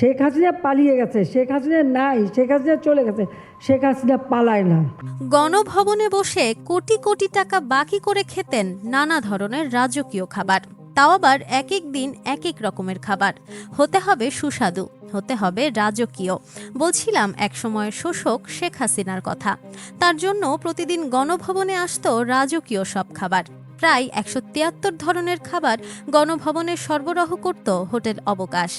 শেখ হাসিনা পালিয়ে গেছে, শেখ হাসিনা নাই, শেখ হাসিনা চলে গেছে, শেখ হাসিনা পালায় না। গণভবনে বসে কোটি কোটি টাকা বাকি করে খেতেন নানা ধরনের রাজকীয় খাবার, তাও আবার এক এক দিন এক এক রকমের খাবার। হতে হবে সুস্বাদু, হতে হবে রাজকীয়। বলছিলাম একসময়ের শোষক শেখ হাসিনার কথা। তার জন্য প্রতিদিন গণভবনে আসতো রাজকীয় সব খাবার। প্রায় ১৭৩ ধরনের খাবার গণভবনে সরবরাহ করত হোটেল অবকাশ।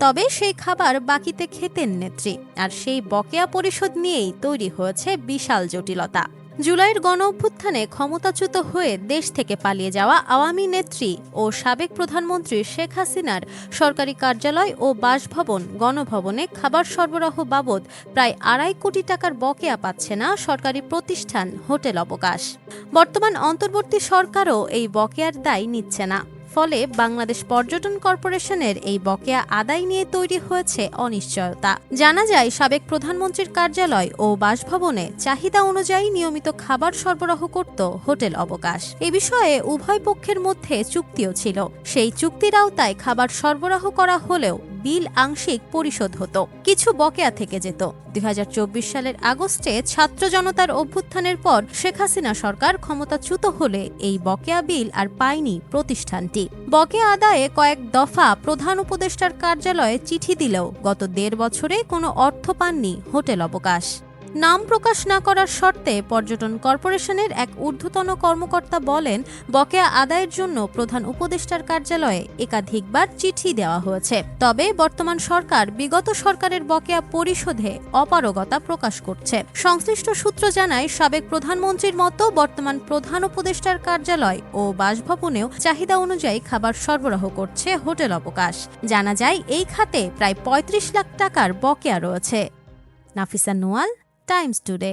তবে সেই খাবার বাকিতে খেতেন নেত্রী, আর সেই বকেয়া পরিশোধ নিয়েই তৈরি হয়েছে বিশাল জটিলতা। জুলাইয়ের গণঅভ্যুত্থানে ক্ষমতাচ্যুত হয়ে দেশ থেকে পালিয়ে যাওয়া আওয়ামী নেত্রী ও সাবেক প্রধানমন্ত্রী শেখ হাসিনার সরকারি কার্যালয় ও বাসভবন গণভবনে খাবার সরবরাহ বাবদ প্রায় ২.৫ কোটি টাকার বকেয়া পাচ্ছে না সরকারি প্রতিষ্ঠান হোটেল অবকাশ। বর্তমান অন্তর্বর্তী সরকারও এই বকেয়ার দায় নিচ্ছে না। ফলে বাংলাদেশ পর্যটন কর্পোরেশনের এই বকেয়া আদায় নিয়ে তৈরি হয়েছে অনিশ্চয়তা। জানা যায়, সাবেক প্রধানমন্ত্রীর কার্যালয় ও বাসভবনে চাহিদা অনুযায়ী নিয়মিত খাবার সরবরাহ করত হোটেল অবকাশ। এ বিষয়ে উভয় পক্ষের মধ্যে চুক্তিও ছিল। সেই চুক্তির আওতায় খাবার সরবরাহ করা হলেও বিল আংশিক পরিশোধ হতো, কিছু বকেয়া থেকে যেত। ২০২৪ সালের আগস্টে ছাত্র জনতার অভ্যুত্থানের পর শেখ হাসিনা সরকার ক্ষমতাচ্যুত হলে এই বকেয়া বিল আর পায়নি প্রতিষ্ঠানটি। বকেয়া আদায়ে কয়েক দফা প্রধান উপদেষ্টার কার্যালয়ে চিঠি দিলেও গত ১.৫ বছরে কোনো অর্থ পাননি হোটেল অবকাশ। নাম প্রকাশ না করার শর্তে পর্যটন কর্পোরেশনের এক ঊর্ধ্বতন কর্মকর্তা বলেন, বকেয়া আদায়ের জন্য প্রধান উপদেষ্টার কার্যালয়ে একাধিকবার চিঠি দেওয়া হয়েছে। তবে বর্তমান সরকার বিগত সরকারের বকেয়া পরিশোধে অপারগতা প্রকাশ করছে। সংশ্লিষ্ট সূত্র জানায়, সাবেক প্রধানমন্ত্রীর মতো বর্তমান প্রধান উপদেষ্টার কার্যালয় ও বাসভবনেও চাহিদা অনুযায়ী খাবার সরবরাহ করছে হোটেল অবকাশ। জানা যায়, এই খাতে প্রায় ৩৫ লাখ টাকার বকেয়া রয়েছে। Nafisa Noyal, Times today.